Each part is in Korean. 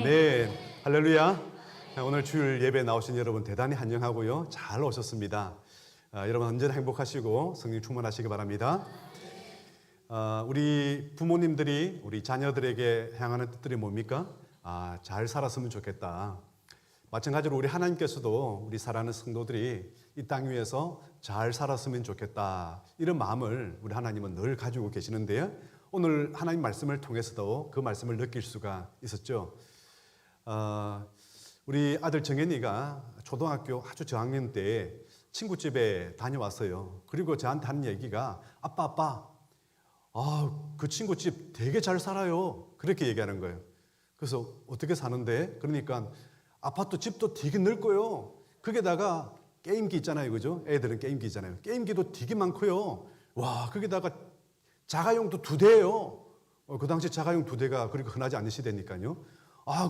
아멘. 할렐루야. 오늘 주일 예배에 나오신 여러분 대단히 환영하고요. 잘 오셨습니다. 여러분 언제나 행복하시고 성령 충만하시기 바랍니다. 우리 부모님들이 우리 자녀들에게 향하는 뜻들이 뭡니까? 잘 살았으면 좋겠다. 마찬가지로 우리 하나님께서도 우리 사랑하는 성도들이 이 땅 위에서 잘 살았으면 좋겠다. 이런 마음을 우리 하나님은 늘 가지고 계시는데요. 오늘 하나님 말씀을 통해서도 그 말씀을 느낄 수가 있었죠. 우리 아들 정현이가 초등학교 아주 저학년 때 친구 집에 다녀왔어요. 그리고 저한테 하는 얘기가 아빠, 그 친구 집 되게 잘 살아요. 그렇게 얘기하는 거예요. 그래서 어떻게 사는데? 그러니까 아파트 집도 되게 넓고요. 거기다가 게임기 있잖아요. 그죠? 애들은 게임기 있잖아요. 게임기도 되게 많고요. 와, 거기다가 자가용도 2대예요. 그 당시 자가용 2대가 그렇게 흔하지 않은 시대니까요.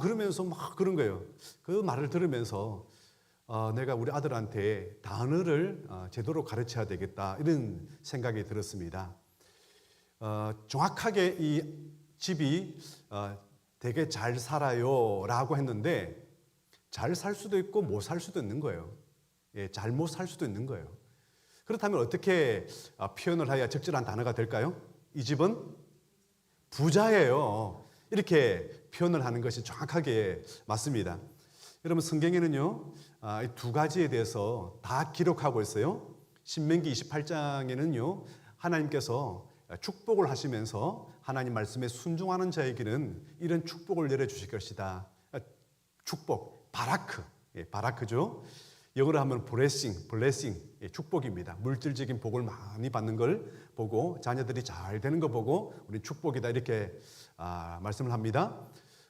그러면서 막 그런 거예요. 그 말을 들으면서 내가 우리 아들한테 단어를 제대로 가르쳐야 되겠다 이런 생각이 들었습니다. 정확하게 이 집이 되게 잘 살아요 라고 했는데 잘 살 수도 있고 못 살 수도 있는 거예요. 잘못 살 수도 있는 거예요. 그렇다면 어떻게 표현을 해야 적절한 단어가 될까요? 이 집은 부자예요. 이렇게 표현을 하는 것이 정확하게 맞습니다. 여러분 성경에는요, 이 2가지에 대해서 다 기록하고 있어요. 신명기 28장에는요, 하나님께서 축복을 하시면서 하나님 말씀에 순종하는 자에게는 이런 축복을 내려주실 것이다. 축복, 바라크죠. 영어로 하면 블레싱, 축복입니다. 물질적인 복을 많이 받는 걸 보고 자녀들이 잘 되는 거 보고 우리 축복이다 이렇게 말씀을 합니다.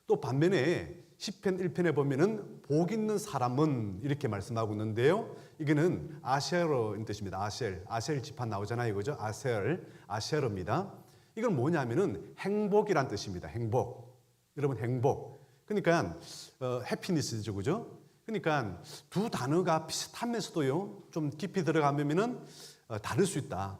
또 반면에 시편 1편에 보면은 복 있는 사람은 이렇게 말씀하고 있는데요. 이거는 아셀인 뜻입니다. 아셀 지파 나오잖아요, 그죠? 아셀입니다. 이건 뭐냐면은 행복이란 뜻입니다. 행복. 여러분 행복. 그러니까 해피니스죠, 그죠? 그러니까 두 단어가 비슷하면서도요, 좀 깊이 들어가면은 다를 수 있다.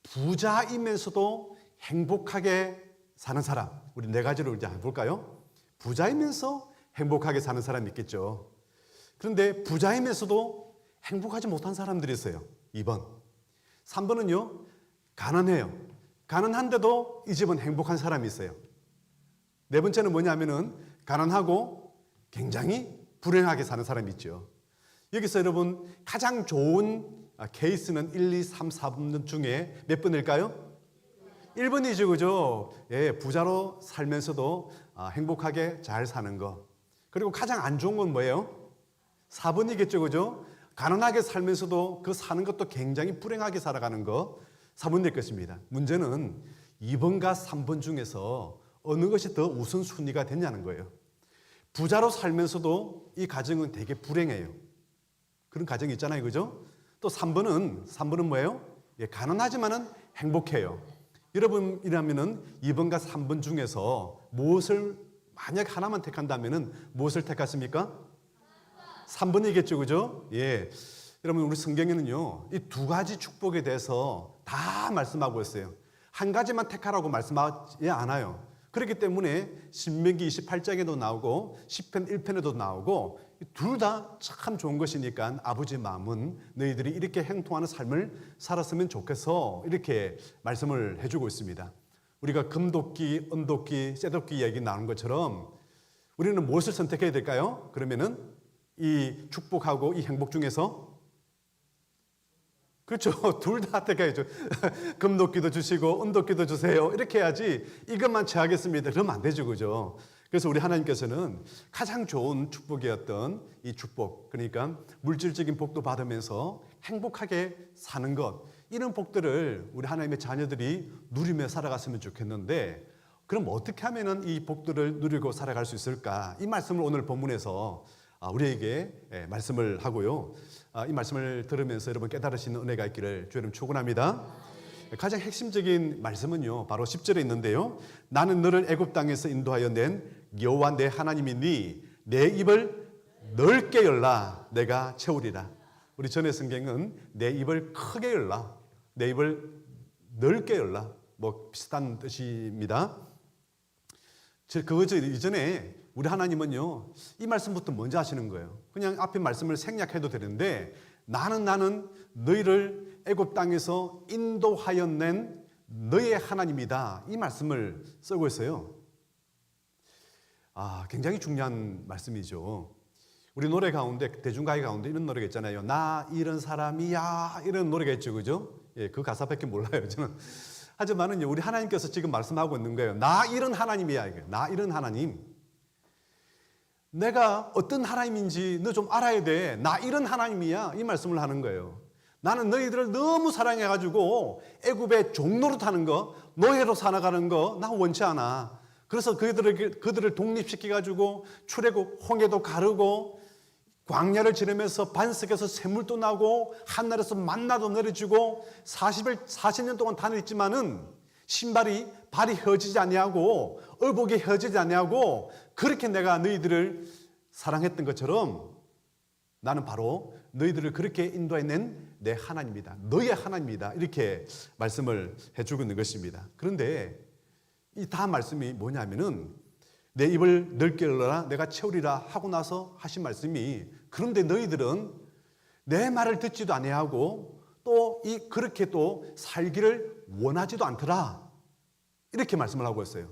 부자이면서도 행복하게 사는 사람, 우리 4가지로 이제 볼까요? 부자이면서 행복하게 사는 사람이 있겠죠. 그런데 부자이면서도 행복하지 못한 사람들이 있어요. 2번. 3번은요, 가난해요. 가난한데도 이 집은 행복한 사람이 있어요. 4번째는 뭐냐면은 가난하고 굉장히 불행하게 사는 사람이 있죠. 여기서 여러분 가장 좋은 케이스는 1, 2, 3, 4번 중에 몇 번일까요? 1번이죠, 그죠? 부자로 살면서도 행복하게 잘 사는 거. 그리고 가장 안 좋은 건 뭐예요? 4번이겠죠, 그죠? 가난하게 살면서도 그 사는 것도 굉장히 불행하게 살아가는 거. 4번일 것입니다. 문제는 2번과 3번 중에서 어느 것이 더 우선순위가 됐냐는 거예요. 부자로 살면서도 이 가정은 되게 불행해요. 그런 가정이 있잖아요, 그죠? 또 3번은 뭐예요? 가난하지만은 행복해요. 여러분이라면은 2번과 3번 중에서 무엇을 만약 하나만 택한다면은 무엇을 택하십니까? 3번이겠죠, 그죠? 여러분 우리 성경에는요, 이 2가지 축복에 대해서 다 말씀하고 있어요. 한 가지만 택하라고 말씀하지 않아요. 그렇기 때문에 신명기 28장에도 나오고 시편 1편에도 나오고 둘 다 참 좋은 것이니까 아버지 마음은 너희들이 이렇게 행동하는 삶을 살았으면 좋겠어 이렇게 말씀을 해주고 있습니다. 우리가 금도끼, 은도끼, 쇠도끼 얘기 나오는 것처럼 우리는 무엇을 선택해야 될까요? 그러면은 이 축복하고 이 행복 중에서 그렇죠. 둘 다 택해야죠. 금도끼도 주시고 은도끼도 주세요. 이렇게 해야지 이것만 취하겠습니다. 그러면 안 되죠. 그죠? 그래서 우리 하나님께서는 가장 좋은 축복이었던 이 축복, 그러니까 물질적인 복도 받으면서 행복하게 사는 것, 이런 복들을 우리 하나님의 자녀들이 누리며 살아갔으면 좋겠는데 그럼 어떻게 하면 이 복들을 누리고 살아갈 수 있을까? 이 말씀을 오늘 본문에서 우리에게 말씀을 하고요. 이 말씀을 들으면서 여러분 깨달으시는 은혜가 있기를 주 이름 축원합니다. 가장 핵심적인 말씀은요, 바로 10절에 있는데요. 나는 너를 애굽 땅에서 인도하여 낸 여호와 내 하나님이니 내 입을 넓게 열라 내가 채우리라. 우리 전의 성경은 내 입을 크게 열라, 내 입을 넓게 열라, 비슷한 뜻입니다. 그 이전에 우리 하나님은요, 이 말씀부터 먼저 하시는 거예요. 그냥 앞에 말씀을 생략해도 되는데 나는 너희를 애굽 땅에서 인도하여 낸 너의 하나님이다. 이 말씀을 쓰고 있어요. 굉장히 중요한 말씀이죠. 우리 노래 가운데, 대중가요 가운데 이런 노래가 있잖아요. 나 이런 사람이야, 이런 노래가 있죠, 그죠? 예, 그 가사밖에 몰라요, 저는. 하지만은 우리 하나님께서 지금 말씀하고 있는 거예요. 나 이런 하나님이야, 이게. 나 이런 하나님. 내가 어떤 하나님인지 너 좀 알아야 돼. 나 이런 하나님이야. 이 말씀을 하는 거예요. 나는 너희들을 너무 사랑해가지고 애굽의 종노릇 하는 거, 노예로 살아가는 거 나 원치 않아. 그래서 그들을 독립시켜가지고 출애굽 홍해도 가르고 광야를 지르면서 반석에서 샘물도 나고 하늘에서 만나도 내려주고 40년 동안 다녔지만은 발이 혀지지 아니하고 의복이 혀지지 아니하고 그렇게 내가 너희들을 사랑했던 것처럼 나는 바로 너희들을 그렇게 인도해낸 내 하나님이다. 너의 하나님이다. 이렇게 말씀을 해주고 있는 것입니다. 그런데 이 다음 말씀이 뭐냐면은 내 입을 넓게 열어라 내가 채우리라 하고 나서 하신 말씀이 그런데 너희들은 내 말을 듣지도 아니하고 또 그렇게 또 살기를 원하지도 않더라. 이렇게 말씀을 하고 있어요.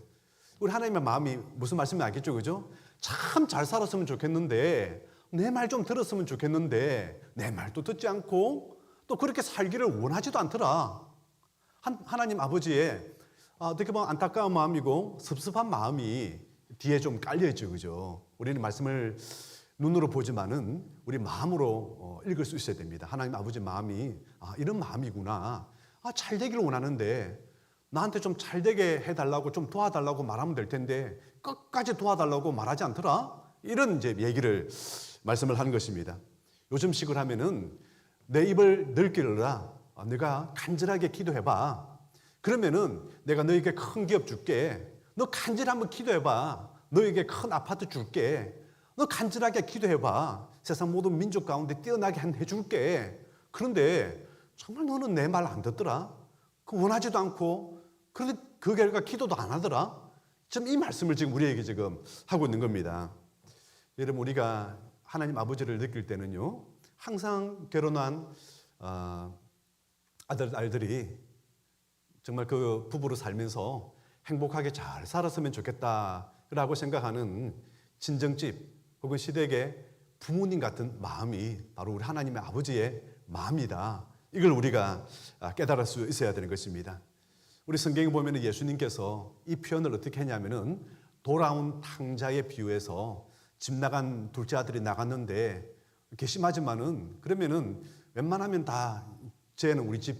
우리 하나님의 마음이 무슨 말씀인지 알겠죠, 그죠? 참 잘 살았으면 좋겠는데 내 말 좀 들었으면 좋겠는데 내 말도 듣지 않고 또 그렇게 살기를 원하지도 않더라. 하나님 아버지의 어떻게 보면 안타까운 마음이고 섭섭한 마음이 뒤에 좀 깔려있죠, 그죠? 우리는 말씀을 눈으로 보지만은 우리 마음으로 읽을 수 있어야 됩니다. 하나님 아버지 마음이 이런 마음이구나. 잘 되기를 원하는데 나한테 좀 잘 되게 해달라고 좀 도와달라고 말하면 될 텐데 끝까지 도와달라고 말하지 않더라. 이런 이제 얘기를 말씀을 하는 것입니다. 요즘식으로 하면은 내 입을 넓게 열어라. 네가 간절하게 기도해봐. 그러면은 내가 너에게 큰 기업 줄게. 너 간절히 한번 기도해봐. 너에게 큰 아파트 줄게. 너 간절하게 기도해봐. 세상 모든 민족 가운데 뛰어나게 해줄게. 그런데 정말 너는 내 말 안 듣더라. 원하지도 않고 그런데 그 결과 기도도 안 하더라. 지금 이 말씀을 지금 우리에게 지금 하고 있는 겁니다. 여러분 우리가 하나님 아버지를 느낄 때는요. 항상 결혼한 아들이 정말 그 부부로 살면서 행복하게 잘 살았으면 좋겠다라고 생각하는 친정집 혹은 시댁의 부모님 같은 마음이 바로 우리 하나님의 아버지의 마음이다. 이걸 우리가 깨달을 수 있어야 되는 것입니다. 우리 성경에 보면 예수님께서 이 표현을 어떻게 했냐면은 돌아온 탕자에 비유해서 집 나간 둘째 아들이 나갔는데 괘씸하지만은 그러면은 웬만하면 다 쟤는 우리 집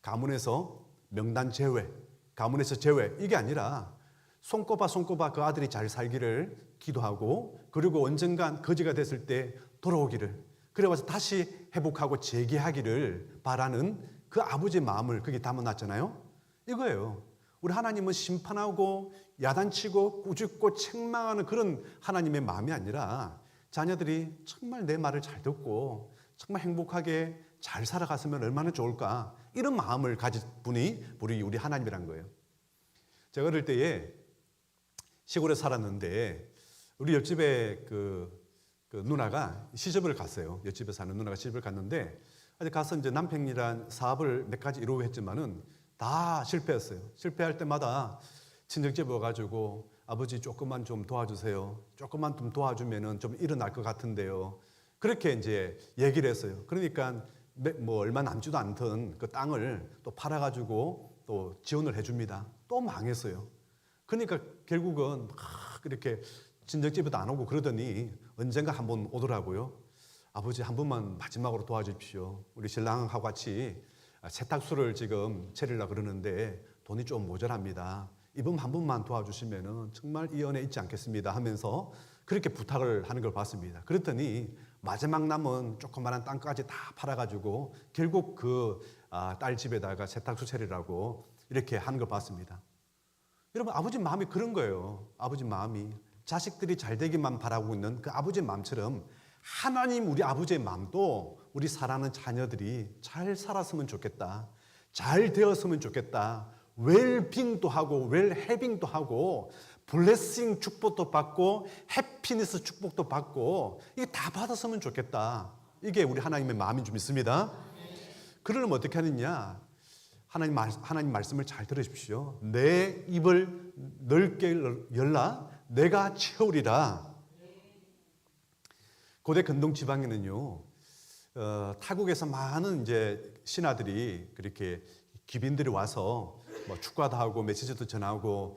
가문에서 명단 제외, 가문에서 제외 이게 아니라 손꼽아 그 아들이 잘 살기를 기도하고 그리고 언젠간 거지가 됐을 때 돌아오기를 그래서 다시 회복하고 재기하기를 바라는 그 아버지의 마음을 거기 담아놨잖아요. 이거예요. 우리 하나님은 심판하고 야단치고 꾸짖고 책망하는 그런 하나님의 마음이 아니라 자녀들이 정말 내 말을 잘 듣고 정말 행복하게 잘 살아갔으면 얼마나 좋을까 이런 마음을 가진 분이 우리 하나님이란 거예요. 제가 어릴 때에 시골에 살았는데 우리 옆집에 그 누나가 시집을 갔어요. 옆집에 사는 누나가 시집을 갔는데 어디 가서 이제 남편이란 사업을 몇 가지 이루고 했지만은 다 실패했어요. 실패할 때마다 친정집에 와가지고 아버지 조금만 좀 도와주세요. 조금만 좀 도와주면은 좀 일어날 것 같은데요. 그렇게 이제 얘기를 했어요. 그러니까 뭐 얼마 남지도 않던 그 땅을 또 팔아가지고 또 지원을 해줍니다. 또 망했어요. 그러니까 결국은 막 이렇게 친정집에도 안 오고 그러더니 언젠가 한번 오더라고요. 아버지 한 번만 마지막으로 도와주십시오. 우리 신랑하고 같이 세탁소를 지금 차리려고 그러는데 돈이 좀 모자랍니다. 이번 한 번만 도와주시면 정말 이 은혜 잊지 않겠습니다 하면서 그렇게 부탁을 하는 걸 봤습니다. 그랬더니 마지막 남은 조그마한 땅까지 다 팔아가지고 결국 그 딸 집에다가 세탁소 차리라고 이렇게 하는 걸 봤습니다. 여러분 아버지 마음이 그런 거예요. 아버지 마음이 자식들이 잘 되기만 바라고 있는 그 아버지의 마음처럼 하나님 우리 아버지의 마음도 우리 사랑하는 자녀들이 잘 살았으면 좋겠다. 잘 되었으면 좋겠다. 웰빙도 하고 웰해빙도 하고 블레싱 축복도 받고 해피니스 축복도 받고 이게 다 받았으면 좋겠다. 이게 우리 하나님의 마음인 줄 믿습니다. 그러려면 어떻게 하느냐? 하나님 말씀을 잘 들으십시오. 내 입을 넓게 열라 내가 채우리라. 고대 근동 지방에는요, 타국에서 많은 이제 신하들이 그렇게 귀빈들이 와서 뭐 축가도 하고 메시지도 전하고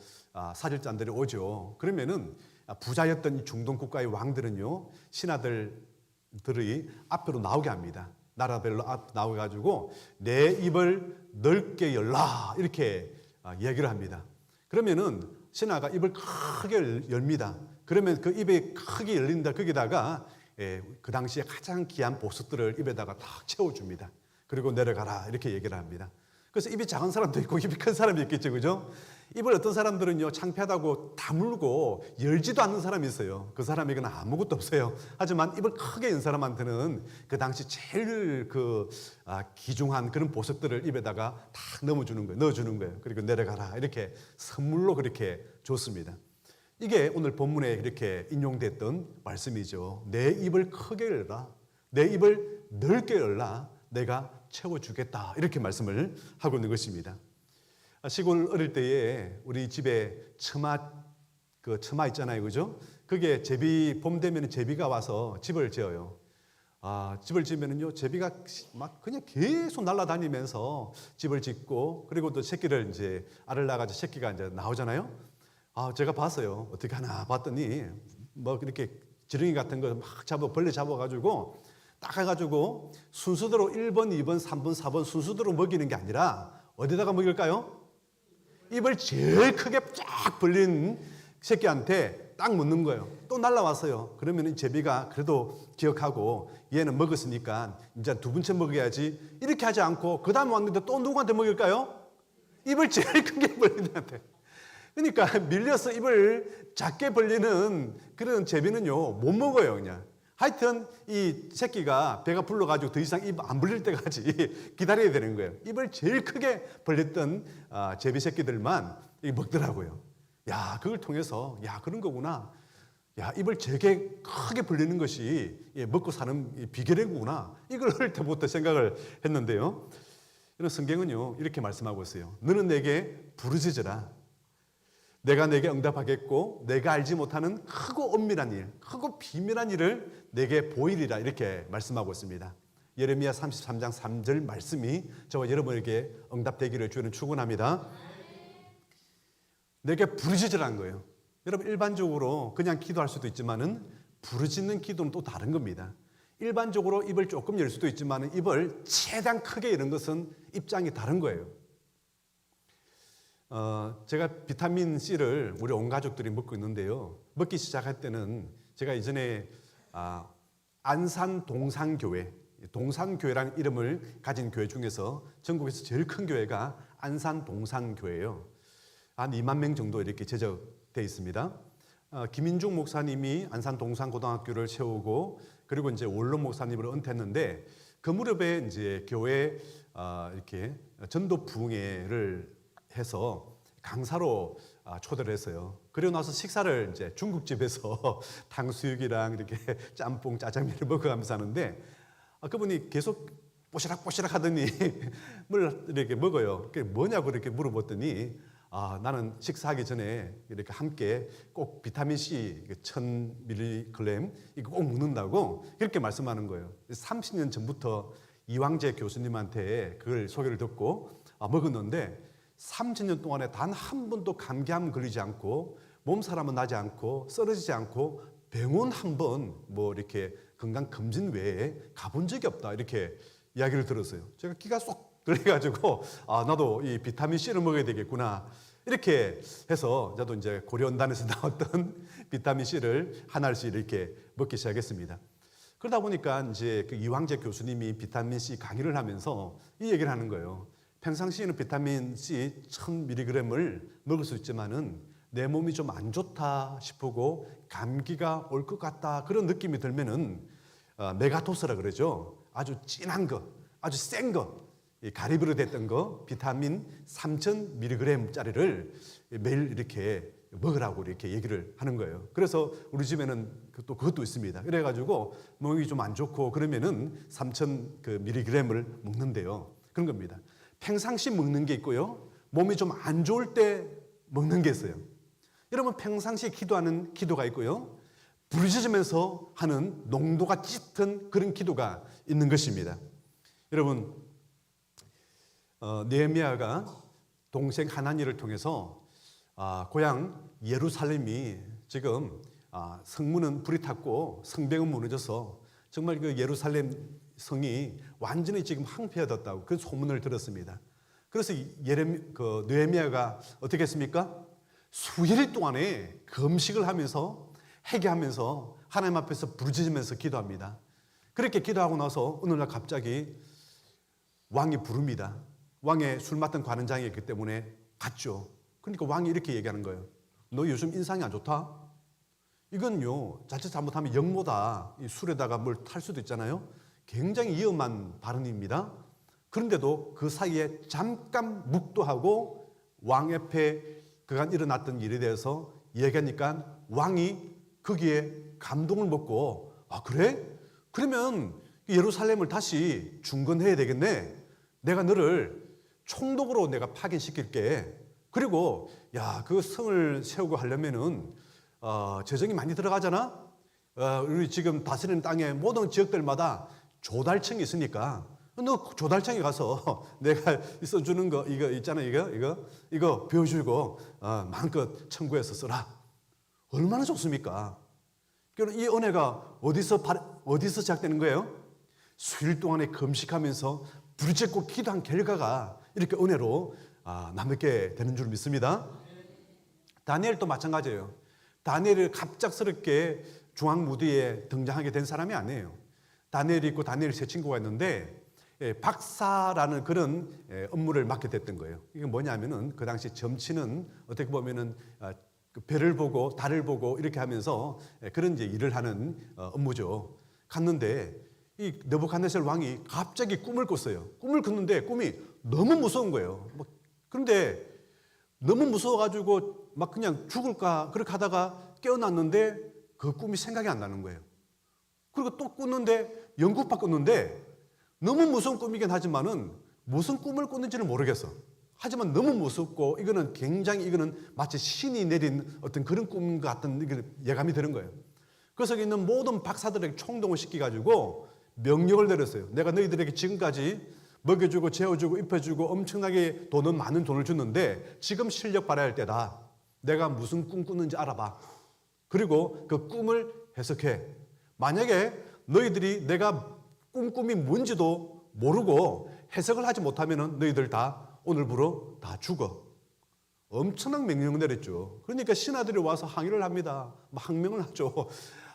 사절단들이 오죠. 그러면은 부자였던 이 중동 국가의 왕들은요, 신하들이 앞으로 나오게 합니다. 나라별로 나와가지고 내 입을 넓게 열라 이렇게 얘기를 합니다. 그러면은 신하가 입을 크게 열립니다. 그러면 그 입이 크게 열린다. 거기다가 그 당시에 가장 귀한 보석들을 입에다가 탁 채워줍니다. 그리고 내려가라 이렇게 얘기를 합니다. 그래서 입이 작은 사람도 있고 입이 큰 사람이 있겠죠, 그죠? 입을 어떤 사람들은요 창피하다고 다물고 열지도 않는 사람이 있어요. 그 사람에게는 아무것도 없어요. 하지만 입을 크게 연 사람한테는 그 당시 제일 귀중한 그런 보석들을 입에다가 탁 넣어주는 거예요. 그리고 내려가라 이렇게 선물로 그렇게 줬습니다. 이게 오늘 본문에 이렇게 인용됐던 말씀이죠. 내 입을 크게 열라, 내 입을 넓게 열라, 내가 채워주겠다 이렇게 말씀을 하고 있는 것입니다. 시골 어릴 때에 우리 집에 처마 있잖아요, 그죠? 그게 봄 되면 제비가 와서 집을 지어요. 집을 지으면은요, 제비가 막 그냥 계속 날아다니면서 집을 짓고, 그리고 또 새끼를 이제 알을 낳아가지고 새끼가 이제 나오잖아요. 제가 봤어요. 어떻게 하나 봤더니 뭐 이렇게 지렁이 같은 거 막 벌레 잡아가지고 딱 해가지고 순서대로 1번, 2번, 3번, 4번 순서대로 먹이는 게 아니라 어디다가 먹일까요? 입을 제일 크게 쫙 벌린 새끼한테 딱 묻는 거예요. 또 날라왔어요. 그러면 제비가 그래도 기억하고 얘는 먹었으니까 이제 두 번째 먹어야지 이렇게 하지 않고 그 다음 왔는데 또 누구한테 먹일까요? 입을 제일 크게 벌린 애한테. 그러니까 밀려서 입을 작게 벌리는 그런 제비는요 못 먹어요. 그냥 하여튼 이 새끼가 배가 불러가지고 더 이상 입 안 벌릴 때까지 기다려야 되는 거예요. 입을 제일 크게 벌렸던 제비 새끼들만 먹더라고요. 야, 그걸 통해서 야, 그런 거구나. 야, 입을 되게 크게 벌리는 것이 먹고 사는 비결이구나. 이걸 어릴 때부터 생각을 했는데요. 이런 성경은요 이렇게 말씀하고 있어요. 너는 내게 부르짖으라. 내가 내게 응답하겠고 내가 알지 못하는 크고 엄밀한 일, 크고 비밀한 일을 내게 보이리라 이렇게 말씀하고 있습니다. 예레미야 33장 3절 말씀이 저와 여러분에게 응답되기를 주는 축원합니다. 내게 부르짖으라는 거예요. 여러분 일반적으로 그냥 기도할 수도 있지만은 부르짖는 기도는 또 다른 겁니다. 일반적으로 입을 조금 열 수도 있지만은 입을 최대한 크게 여는 것은 입장이 다른 거예요. 제가 비타민 C를 우리 온 가족들이 먹고 있는데요. 먹기 시작할 때는 제가 이전에 안산 동산교회라는 이름을 가진 교회 중에서 전국에서 제일 큰 교회가 안산 동산교회예요. 한 2만 명 정도 이렇게 제적되어 있습니다. 김인중 목사님이 안산 동산고등학교를 세우고 그리고 이제 원로 목사님으로 은퇴했는데 그 무렵에 이제 교회 이렇게 전도 부흥회를 해서 강사로 초대를 했어요. 그리고 나서 식사를 이제 중국집에서 탕수육이랑 이렇게 짬뽕, 짜장면을 먹어가면서 하는데 그분이 계속 뽀시락뽀시락 하더니 뭘 이렇게 먹어요. 그게 뭐냐고 이렇게 물어봤더니 나는 식사하기 전에 이렇게 함께 꼭 비타민 C 1000mg 이거 꼭 먹는다고 그렇게 말씀하는 거예요. 30년 전부터 이왕재 교수님한테 그걸 소개를 듣고 먹었는데 30년 동안에 단 한 번도 감기암 걸리지 않고 몸살은 나지 않고 쓰러지지 않고 병원 한 번 뭐 이렇게 건강 검진 외에 가본 적이 없다 이렇게 이야기를 들었어요. 제가 기가 쏙 들려가지고 나도 이 비타민 C를 먹어야 되겠구나 이렇게 해서 저도 이제 고려원단에서 나왔던 비타민 C를 하나씩 이렇게 먹기 시작했습니다. 그러다 보니까 이제 그 이황재 교수님이 비타민 C 강의를 하면서 이 얘기를 하는 거예요. 평상시에는 비타민 C 1000mg을 먹을 수 있지만은 내 몸이 좀 안 좋다 싶고 감기가 올 것 같다 그런 느낌이 들면은 메가도스라 그러죠. 아주 진한 거, 아주 센 거, 가리비로 됐던 거 비타민 3000mg짜리를 매일 이렇게 먹으라고 이렇게 얘기를 하는 거예요. 그래서 우리 집에는 또 그것도 있습니다. 그래가지고 몸이 좀 안 좋고 그러면은 3,000 mg을 먹는데요. 그런 겁니다. 평상시 먹는 게 있고요. 몸이 좀 안 좋을 때 먹는 게 있어요. 여러분 평상시 기도하는 기도가 있고요. 부르짖으면서 하는 농도가 짙은 그런 기도가 있는 것입니다. 여러분 느헤미야가 동생 하나니를 통해서 고향 예루살렘이 지금 성문은 불이 탔고 성벽은 무너져서 정말 그 예루살렘 성이 완전히 지금 황폐해졌다고 그 소문을 들었습니다. 그래서 느헤미야가 어떻게 했습니까? 수일 동안에 금식을 하면서 회개하면서 하나님 앞에서 부르짖으면서 기도합니다. 그렇게 기도하고 나서 어느 날 갑자기 왕이 부릅니다. 왕의 술 맡은 관원장이었기 때문에 갔죠. 그러니까 왕이 이렇게 얘기하는 거예요. 너 요즘 인상이 안 좋다? 이건요, 자칫 잘못하면 역모다. 이 술에다가 뭘 탈 수도 있잖아요. 굉장히 위험한 발언입니다. 그런데도 그 사이에 잠깐 묵도하고 왕 앞에 그간 일어났던 일에 대해서 얘기하니까 왕이 거기에 감동을 먹고 그래? 그러면 예루살렘을 다시 중건해야 되겠네. 내가 너를 총독으로 내가 파견시킬게. 그리고 그 성을 세우고 하려면은 재정이 많이 들어가잖아. 우리 지금 다스리는 땅의 모든 지역들마다 조달청이 있으니까 너 조달청에 가서 내가 써주는 거 이거 있잖아요. 이거 배워주고 마음껏 청구해서 써라. 얼마나 좋습니까? 그럼 이 은혜가 어디서 시작되는 거예요? 수일 동안에 금식하면서 부르짖고 기도한 결과가 이렇게 은혜로 남게 되는 줄 믿습니다. 다니엘도 마찬가지예요. 다니엘이 갑작스럽게 중앙 무대에 등장하게 된 사람이 아니에요. 다니엘이 있고 다니엘 세 친구가 있는데 박사라는 그런 업무를 맡게 됐던 거예요. 이게 뭐냐면은 그 당시 점치는 어떻게 보면은 별을 보고 달을 보고 이렇게 하면서 그런 이제 일을 하는 업무죠. 갔는데 이 느부갓네살 왕이 갑자기 꿈을 꿨어요. 꿈을 꿨는데 꿈이 너무 무서운 거예요. 그런데 너무 무서워가지고 막 그냥 죽을까 그렇게 하다가 깨어났는데 그 꿈이 생각이 안 나는 거예요. 그리고 또 꿨는데 영국파 꿨는데 너무 무서운 꿈이긴 하지만은 무슨 꿈을 꿨는지는 모르겠어. 하지만 너무 무섭고 이거는 마치 신이 내린 어떤 그런 꿈 같은 예감이 드는 거예요. 그래서 있는 모든 박사들에게 총동을 시켜가지고 명령을 내렸어요. 내가 너희들에게 지금까지 먹여주고 재워주고 입혀주고 엄청나게 많은 돈을 줬는데 지금 실력 발휘할 때다. 내가 무슨 꿈 꿨는지 알아봐. 그리고 그 꿈을 해석해. 만약에 너희들이 내가 꿈이 뭔지도 모르고 해석을 하지 못하면 너희들 다 오늘부로 다 죽어. 엄청난 명령을 내렸죠. 그러니까 신하들이 와서 항의를 합니다. 항명을 하죠.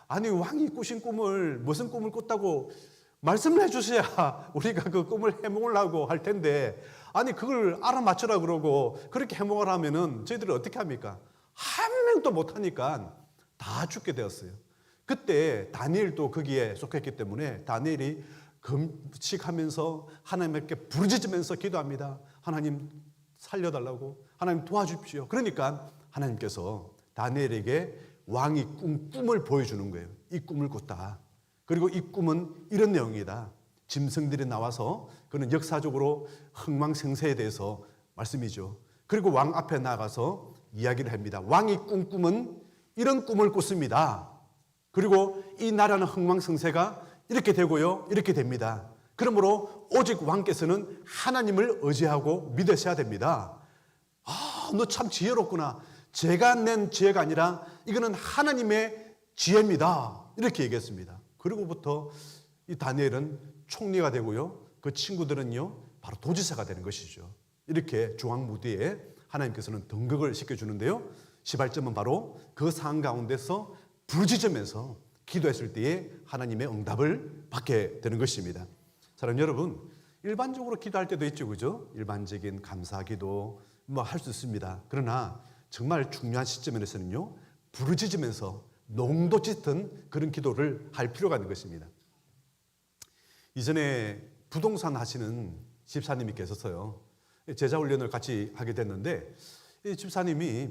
아니 왕이 꾸신 꿈을 무슨 꿈을 꿨다고 말씀을 해주셔야 우리가 그 꿈을 해몽을 하고 할 텐데 아니 그걸 알아맞추라 그러고 그렇게 해몽을 하면은 저희들이 어떻게 합니까? 한 명도 못하니까 다 죽게 되었어요. 그때 다니엘도 거기에 속했기 때문에 다니엘이 금식하면서 하나님께 부르짖으면서 기도합니다. 하나님 살려달라고, 하나님 도와주십시오. 그러니까 하나님께서 다니엘에게 왕이 꿈을 보여주는 거예요. 이 꿈을 꿨다. 그리고 이 꿈은 이런 내용이다. 짐승들이 나와서 그는 역사적으로 흥망생쇠에 대해서 말씀이죠. 그리고 왕 앞에 나가서 이야기를 합니다. 왕이 꾼 꿈은 이런 꿈을 꿨습니다. 그리고 이 나라는 흥망생쇠가 이렇게 되고요. 이렇게 됩니다. 그러므로 오직 왕께서는 하나님을 의지하고 믿으셔야 됩니다. 너 참 지혜롭구나. 제가 낸 지혜가 아니라 이거는 하나님의 지혜입니다. 이렇게 얘기했습니다. 그리고부터 이 다니엘은 총리가 되고요. 그 친구들은요. 바로 도지사가 되는 것이죠. 이렇게 중앙 무대에 하나님께서는 등극을 시켜주는데요. 시발점은 바로 그 상황 가운데서 부르짖으면서 기도했을 때에 하나님의 응답을 받게 되는 것입니다. 사랑하는 여러분, 일반적으로 기도할 때도 있죠, 그죠? 일반적인 감사 기도 할 수 있습니다. 그러나 정말 중요한 시점에서는요, 부르짖으면서 농도 짙은 그런 기도를 할 필요가 있는 것입니다. 이전에 부동산 하시는 집사님이 계셨어요. 제자 훈련을 같이 하게 됐는데 이 집사님이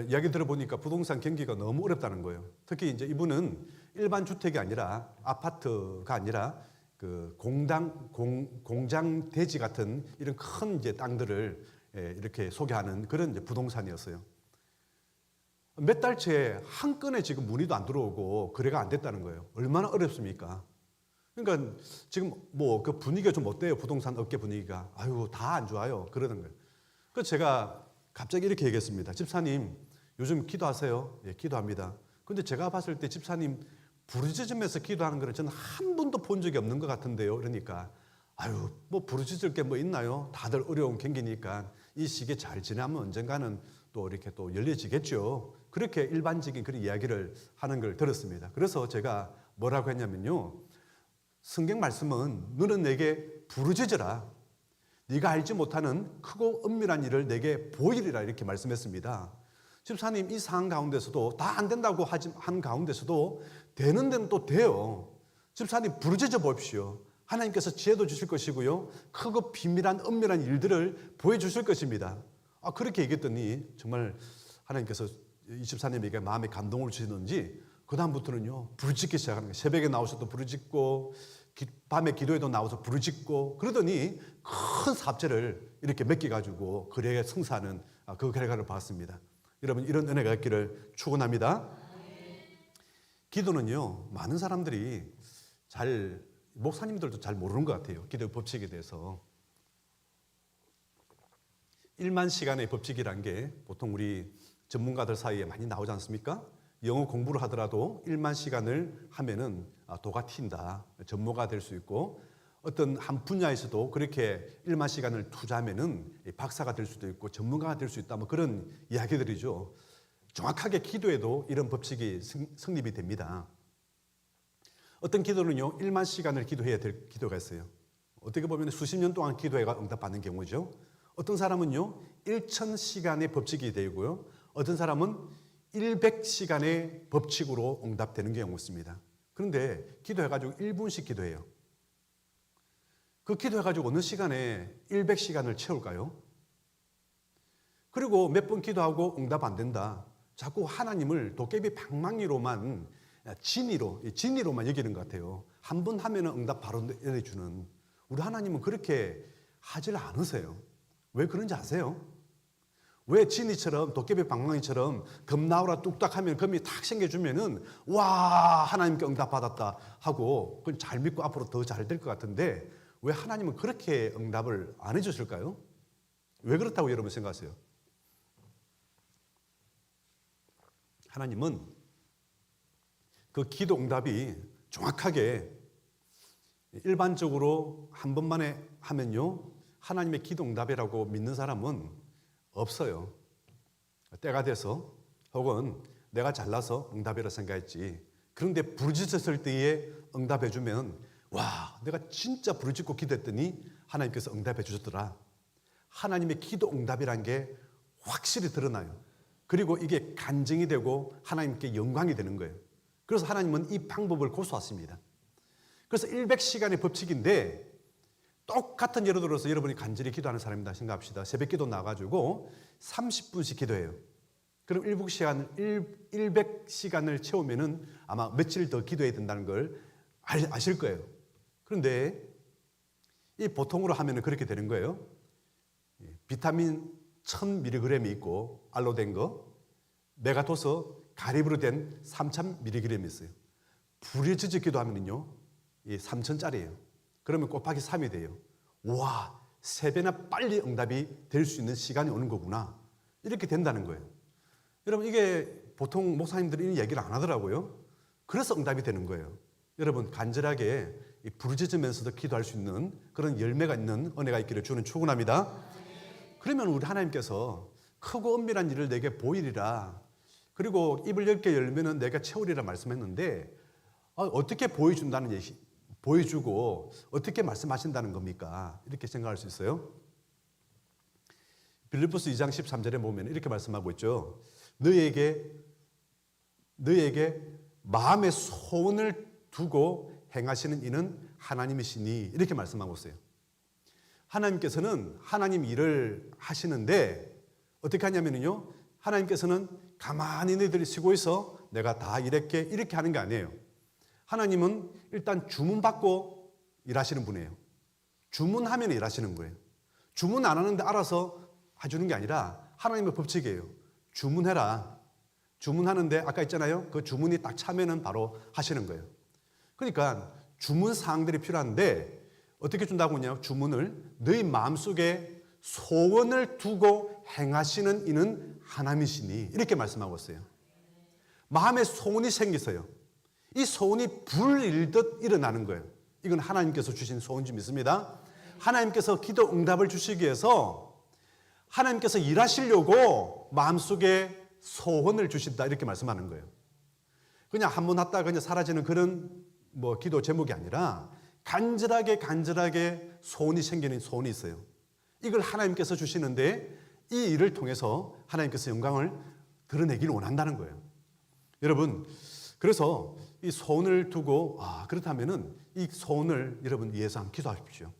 이야기 들어보니까 부동산 경기가 너무 어렵다는 거예요. 특히 이제 이분은 일반 주택이 아니라 아파트가 아니라 그 공장 대지 같은 이런 큰 이제 땅들을 이렇게 소개하는 그런 이제 부동산이었어요. 몇 달째 한 건에 지금 문의도 안 들어오고 거래가 안 됐다는 거예요. 얼마나 어렵습니까? 그러니까 지금 뭐 그 분위기가 좀 어때요? 부동산 업계 분위기가. 아유, 다 안 좋아요. 그러는 거예요. 그래서 제가 갑자기 이렇게 얘기했습니다. 집사님, 요즘 기도하세요? 예, 기도합니다. 근데 제가 봤을 때 집사님 부르짖으면서 기도하는 거는 저는 한 번도 본 적이 없는 것 같은데요. 그러니까 아유, 뭐 부르짖을 게 뭐 있나요? 다들 어려운 경기니까 이 시기에 잘 지나면 언젠가는 또 이렇게 또 열려지겠죠. 그렇게 일반적인 그런 이야기를 하는 걸 들었습니다. 그래서 제가 뭐라고 했냐면요. 성경 말씀은 너는 내게 부르짖으라. 네가 알지 못하는 크고 은밀한 일을 내게 보이리라 이렇게 말씀했습니다. 집사님 이 상황 가운데서도 다 안 된다고 한 가운데서도 되는 데는 또 돼요. 집사님 부르짖어 보십시오. 하나님께서 지혜도 주실 것이고요. 크고 비밀한 은밀한 일들을 보여주실 것입니다. 그렇게 얘기했더니 정말 하나님께서 이 집사님에게 마음에 감동을 주시는지 그 다음부터는요 부르짖기 시작하는 거예요. 새벽에 나오셔도 부르짖고 밤에 기도에도 나와서 부르짖고 그러더니 큰 삽제를 이렇게 맡겨가지고 거래에 성사하는 그 결과를 봤습니다. 여러분 이런 은혜가 있기를 축원합니다. 기도는요 많은 사람들이 목사님들도 잘 모르는 것 같아요. 기도의 법칙에 대해서. 1만 시간의 법칙이란 게 보통 우리 전문가들 사이에 많이 나오지 않습니까? 영어 공부를 하더라도 1만 시간을 하면은 도가 튄다. 전문가가 될 수 있고 어떤 한 분야에서도 그렇게 1만 시간을 투자하면은 박사가 될 수도 있고 전문가가 될 수 있다. 뭐 그런 이야기들이죠. 정확하게 기도에도 이런 법칙이 성립이 됩니다. 어떤 기도는요 1만 시간을 기도해야 될 기도가 있어요. 어떻게 보면 수십 년 동안 기도해가 응답받는 경우죠. 어떤 사람은요 1,000시간의 법칙이 되고요. 어떤 사람은 100시간의 법칙으로 응답되는 경우가 있습니다. 그런데 기도해가지고 1분씩 기도해요. 그 기도해가지고 어느 시간에 100시간을 채울까요? 그리고 몇 번 기도하고 응답 안 된다. 자꾸 하나님을 도깨비 방망이로만 진리로만 여기는 것 같아요. 한 번 하면 응답 바로 내려주는. 우리 하나님은 그렇게 하질 않으세요. 왜 그런지 아세요? 왜 진이처럼 도깨비 방망이처럼 검 나오라 뚝딱 하면 검이 탁 생겨주면은 와 하나님께 응답 받았다 하고 그걸 잘 믿고 앞으로 더 잘 될 것 같은데 왜 하나님은 그렇게 응답을 안 해주실까요? 왜 그렇다고 여러분 생각하세요? 하나님은 그 기도 응답이 정확하게 일반적으로 한 번만에 하면요 하나님의 기도 응답이라고 믿는 사람은 없어요. 때가 돼서 혹은 내가 잘나서 응답이라 생각했지. 그런데 부르짖었을 때에 응답해 주면 와 내가 진짜 부르짖고 기도했더니 하나님께서 응답해 주셨더라. 하나님의 기도 응답이란 게 확실히 드러나요. 그리고 이게 간증이 되고 하나님께 영광이 되는 거예요. 그래서 하나님은 이 방법을 고수하십니다. 그래서 100시간의 법칙인데 똑같은 예를 들어서 여러분이 간절히 기도하는 사람이다 생각합시다. 새벽 기도 나가지고 30분씩 기도해요. 그럼 100시간을 채우면은 아마 며칠 더 기도해야 된다는 걸 아실 거예요. 그런데 이 보통으로 하면은 그렇게 되는 거예요. 비타민 1000mg이 있고 알로 된 거, 메가도스 가립으로 된 3000mg이 있어요. 부르짖어 기도하면은요, 이 3000짜리예요. 그러면 곱하기 3이 돼요. 와, 3배나 빨리 응답이 될 수 있는 시간이 오는 거구나. 이렇게 된다는 거예요. 여러분, 이게 보통 목사님들이 이 얘기를 안 하더라고요. 그래서 응답이 되는 거예요. 여러분, 간절하게 부르짖으면서도 기도할 수 있는 그런 열매가 있는 은혜가 있기를 주는 축원합니다. 그러면 우리 하나님께서 크고 은밀한 일을 내게 보이리라. 그리고 입을 10개 열면은 내가 채우리라 말씀했는데 어떻게 보여준다는 얘기, 보여주고 어떻게 말씀하신다는 겁니까? 이렇게 생각할 수 있어요. 빌립보서 2장 13절에 보면 이렇게 말씀하고 있죠. 너희에게 마음의 소원을 두고 행하시는 이는 하나님이시니 이렇게 말씀하고 있어요. 하나님께서는 하나님 일을 하시는데 어떻게 하냐면요. 하나님께서는 가만히 너희들이 쉬고 있어 내가 다 이렇게 하는 게 아니에요. 하나님은 일단 주문받고 일하시는 분이에요. 주문하면 일하시는 거예요. 주문 안 하는데 알아서 해주는 게 아니라 하나님의 법칙이에요. 주문해라. 주문하는데 아까 있잖아요. 그 주문이 딱 차면은 바로 하시는 거예요. 그러니까 주문 사항들이 필요한데 어떻게 준다고요? 주문을 너희 마음속에 소원을 두고 행하시는 이는 하나님이시니 이렇게 말씀하고 있어요. 마음에 소원이 생기서요. 이 소원이 불일듯 일어나는 거예요. 이건 하나님께서 주신 소원인 줄 믿습니다. 하나님께서 기도 응답을 주시기 위해서 하나님께서 일하시려고 마음속에 소원을 주신다 이렇게 말씀하는 거예요. 그냥 한 번 왔다가 그냥 사라지는 그런 기도 제목이 아니라 간절하게 소원이 생기는 소원이 있어요. 이걸 하나님께서 주시는데 이 일을 통해서 하나님께서 영광을 드러내기를 원한다는 거예요. 여러분, 그래서 이 소원을 두고 그렇다면은 이 소원을 여러분 위해서 한번 기도하십시오.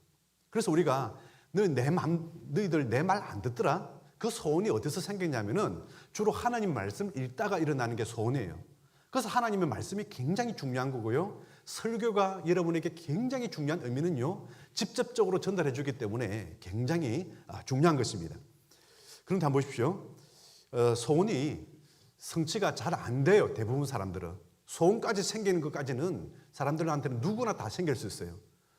그래서 우리가 너희들 내 말 안 듣더라? 그 소원이 어디서 생겼냐면은 주로 하나님 말씀 읽다가 일어나는 게 소원이에요. 그래서 하나님의 말씀이 굉장히 중요한 거고요. 설교가 여러분에게 굉장히 중요한 의미는요. 직접적으로 전달해 주기 때문에 굉장히 중요한 것입니다. 그런데 한번 보십시오. 소원이 성취가 잘 안 돼요. 대부분 사람들은. 소원까지 생기는 것까지는 사람들한테는 누구나 다 생길 수 있어요.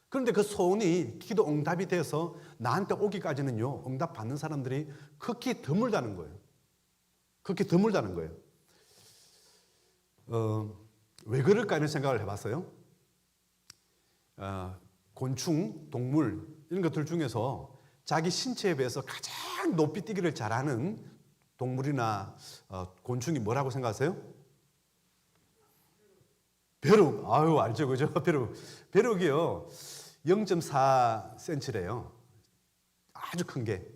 그런데 그 소원이 기도 응답이 돼서 나한테 오기까지는요. 응답 받는 사람들이 극히 드물다는 거예요. 극히 드물다는 거예요. 왜 그럴까 이런 생각을 해봤어요. 곤충, 동물 이런 것들 중에서 자기 신체에 비해서 가장 높이 뛰기를 잘하는 동물이나 곤충이 뭐라고 생각하세요? 벼룩. 알죠, 그죠? 벼룩이요. 0.4cm래요. 아주 큰 게.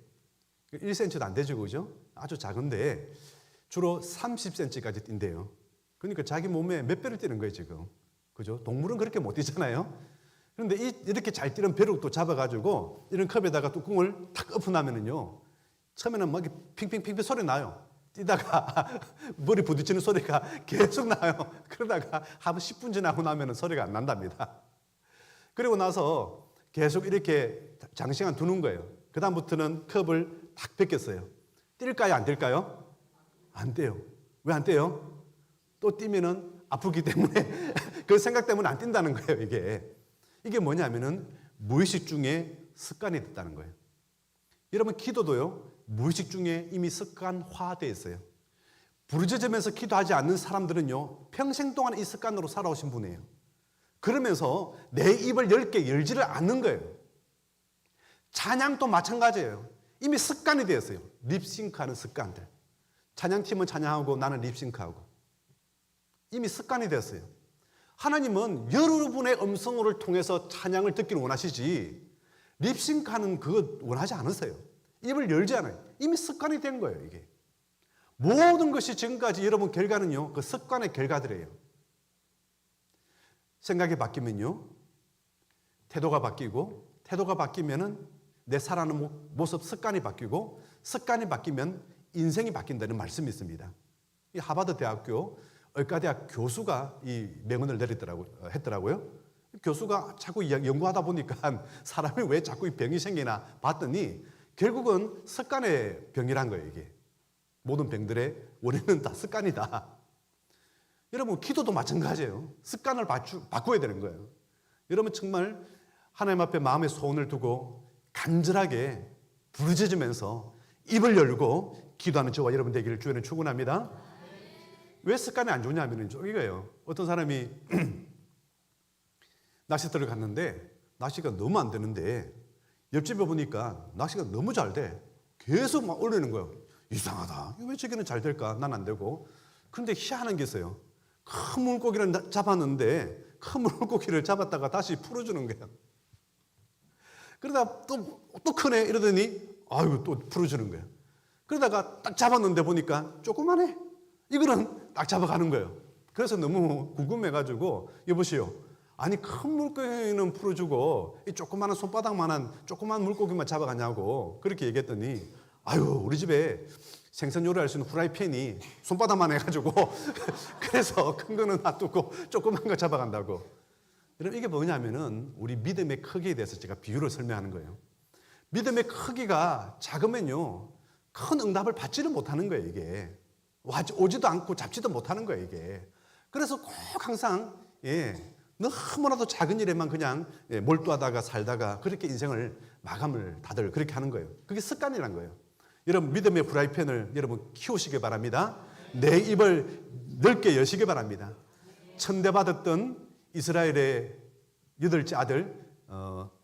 1cm도 안 되죠, 그죠? 아주 작은데 주로 30cm까지 뛴대요. 그러니까 자기 몸에 몇 배를 뛰는 거예요, 지금. 그죠? 동물은 그렇게 못 뛰잖아요. 그런데 이렇게 잘 뛰는 벼룩도 잡아가지고 이런 컵에다가 뚜껑을 탁 엎어놓으면은요. 처음에는 막 핑핑핑핑 소리 나요. 뛰다가 머리 부딪히는 소리가 계속 나요. 그러다가 한 10분 지나고 나면 소리가 안 난답니다. 그리고 나서 계속 이렇게 장시간 두는 거예요. 그 다음부터는 컵을 탁 벗겼어요. 뛸까요? 안 뛸까요? 안 떼요. 왜 안 떼요? 또 뛰면은 아프기 때문에 그 생각 때문에 안 뛴다는 거예요. 이게 뭐냐면은 무의식 중에 습관이 됐다는 거예요. 여러분 기도도요. 무의식 중에 이미 습관화되어 있어요. 부르짖으면서 기도하지 않는 사람들은요. 평생 동안 이 습관으로 살아오신 분이에요. 그러면서 내 입을 10개 열지를 않는 거예요. 찬양도 마찬가지예요. 이미 습관이 되었어요. 립싱크하는 습관들. 찬양팀은 찬양하고 나는 립싱크하고. 이미 습관이 되었어요. 하나님은 여러분의 음성을 통해서 찬양을 듣기를 원하시지 립싱크하는 그거 원하지 않으세요. 입을 열지 않아요. 이미 습관이 된 거예요, 이게. 모든 것이 지금까지 여러분 결과는요, 그 습관의 결과들이에요. 생각이 바뀌면요, 태도가 바뀌고, 태도가 바뀌면은 내 살아가는 모습 습관이 바뀌고, 습관이 바뀌면 인생이 바뀐다는 말씀이 있습니다. 이 하버드 대학교 의과대학 교수가 이 명언을 했더라고요. 교수가 자꾸 연구하다 보니까 사람이 왜 자꾸 이 병이 생기나 봤더니 결국은 습관의 병이란 거예요, 이게. 모든 병들의 원인은 다 습관이다. 여러분, 기도도 마찬가지예요. 습관을 바꿔야 되는 거예요. 여러분, 정말 하나님 앞에 마음의 소원을 두고 간절하게 부르짖으면서 입을 열고 기도하는 저와 여러분 되기를 주에는 축원합니다. 왜 습관이 안 좋냐면 이거예요. 어떤 사람이 낚시터를 갔는데 낚시가 너무 안 되는데 옆집에 보니까 낚시가 너무 잘 돼. 계속 막 올리는 거예요. 이상하다. 왜 저기는 잘 될까? 난 안 되고. 그런데 희한한 게 있어요. 큰 물고기를 잡았는데 큰 물고기를 잡았다가 다시 풀어주는 거예요. 그러다 또 크네 이러더니 또 풀어주는 거예요. 그러다가 딱 잡았는데 보니까 조그만해. 이거는 딱 잡아가는 거예요. 그래서 너무 궁금해가지고 여보시오. 아니 큰 물고기는 풀어주고 이 조그마한 손바닥만한 조그마한 물고기만 잡아가냐고 그렇게 얘기했더니 우리 집에 생선 요리할 수 있는 후라이팬이 손바닥만 해가지고 그래서 큰 거는 놔두고 조그만 거 잡아간다고. 여러분 이게 뭐냐면은 우리 믿음의 크기에 대해서 제가 비유를 설명하는 거예요. 믿음의 크기가 작으면요 큰 응답을 받지를 못하는 거예요. 이게 오지도 않고 잡지도 못하는 거예요. 이게 그래서 꼭 항상 너무나도 작은 일에만 그냥 몰두하다가 살다가 그렇게 인생을 마감을 다들 그렇게 하는 거예요. 그게 습관이란 거예요. 여러분 믿음의 프라이팬을 여러분 키우시기 바랍니다. 내 입을 넓게 여시기 바랍니다. 천대받았던 이스라엘의 8째 아들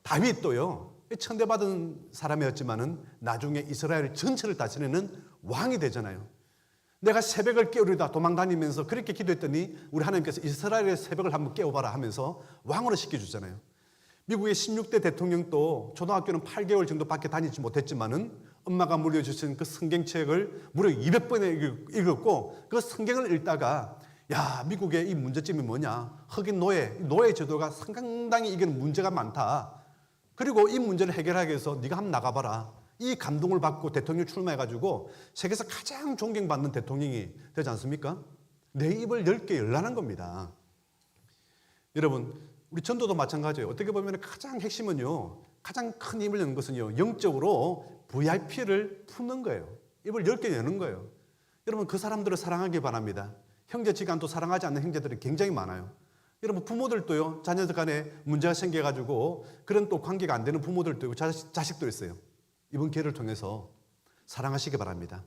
다윗도요 천대받은 사람이었지만은 나중에 이스라엘 전체를 다스리는 왕이 되잖아요. 내가 새벽을 깨우리다 도망다니면서 그렇게 기도했더니 우리 하나님께서 이스라엘의 새벽을 한번 깨워봐라 하면서 왕으로 시켜주잖아요. 미국의 16대 대통령도 초등학교는 8개월 정도밖에 다니지 못했지만은 엄마가 물려주신 그 성경책을 무려 200번에 읽었고 그 성경을 읽다가 야 미국의 이 문제점이 뭐냐 흑인 노예 제도가 상당히 이게 문제가 많다. 그리고 이 문제를 해결하기 위해서 네가 한번 나가봐라. 이 감동을 받고 대통령 출마해가지고 세계에서 가장 존경받는 대통령이 되지 않습니까? 내 입을 넓게 열라는 겁니다. 여러분 우리 전도도 마찬가지예요. 어떻게 보면 가장 핵심은요 가장 큰 힘을 여는 것은요 영적으로 VIP를 품는 거예요. 입을 넓게 여는 거예요. 여러분 그 사람들을 사랑하기 바랍니다. 형제지간도 사랑하지 않는 형제들이 굉장히 많아요. 여러분 부모들도요 자녀들 간에 문제가 생겨가지고 그런 또 관계가 안 되는 부모들도 있고 자식도 있어요. 이번 기회를 통해서 사랑하시기 바랍니다.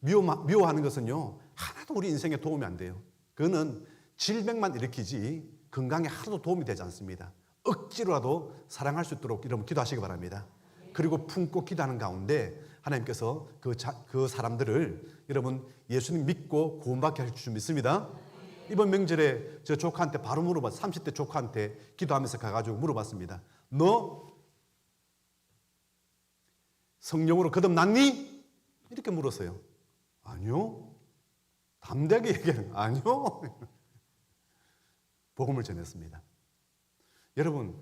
미워하는 것은요 하나도 우리 인생에 도움이 안 돼요. 그거는 질병만 일으키지 건강에 하나도 도움이 되지 않습니다. 억지로라도 사랑할 수 있도록 여러분 기도하시기 바랍니다. 그리고 품고 기도하는 가운데 하나님께서 그 사람들을 여러분 예수님 믿고 구원받게 할 줄 믿습니다. 이번 명절에 저 조카한테 바로 물어봤어요. 30대 조카한테 기도하면서 가가지고 물어봤습니다. 너 성령으로 거듭났니? 이렇게 물었어요. 아니요. 담대하게 얘기하는 거예요. 아니요. 복음을 전했습니다. 여러분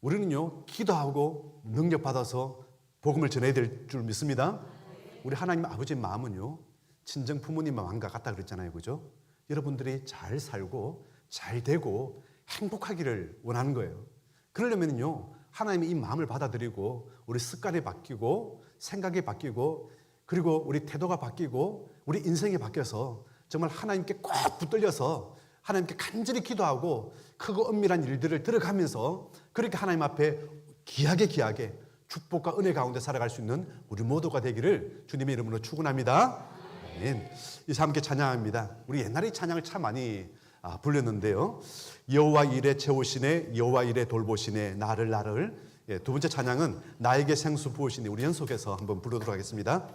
우리는요 기도하고 능력 받아서 복음을 전해야 될 줄 믿습니다. 우리 하나님 아버지의 마음은요 친정 부모님과 왕과 같다 그랬잖아요. 그죠? 여러분들이 잘 살고 잘 되고 행복하기를 원하는 거예요. 그러려면요 하나님이 이 마음을 받아들이고 우리 습관이 바뀌고 생각이 바뀌고 그리고 우리 태도가 바뀌고 우리 인생이 바뀌어서 정말 하나님께 꼭 붙들려서 하나님께 간절히 기도하고 크고 엄밀한 일들을 들어가면서 그렇게 하나님 앞에 귀하게 축복과 은혜 가운데 살아갈 수 있는 우리 모두가 되기를 주님의 이름으로 축원합니다. 아멘. 이제 함께 찬양합니다. 우리 옛날에 이 찬양을 참 많이 불렸는데요. 여호와 이레 채우시네 여호와 이레 돌보시네 나를 두 번째 찬양은 나에게 생수 부으시네. 우리 연속해서 한번 부르도록 하겠습니다.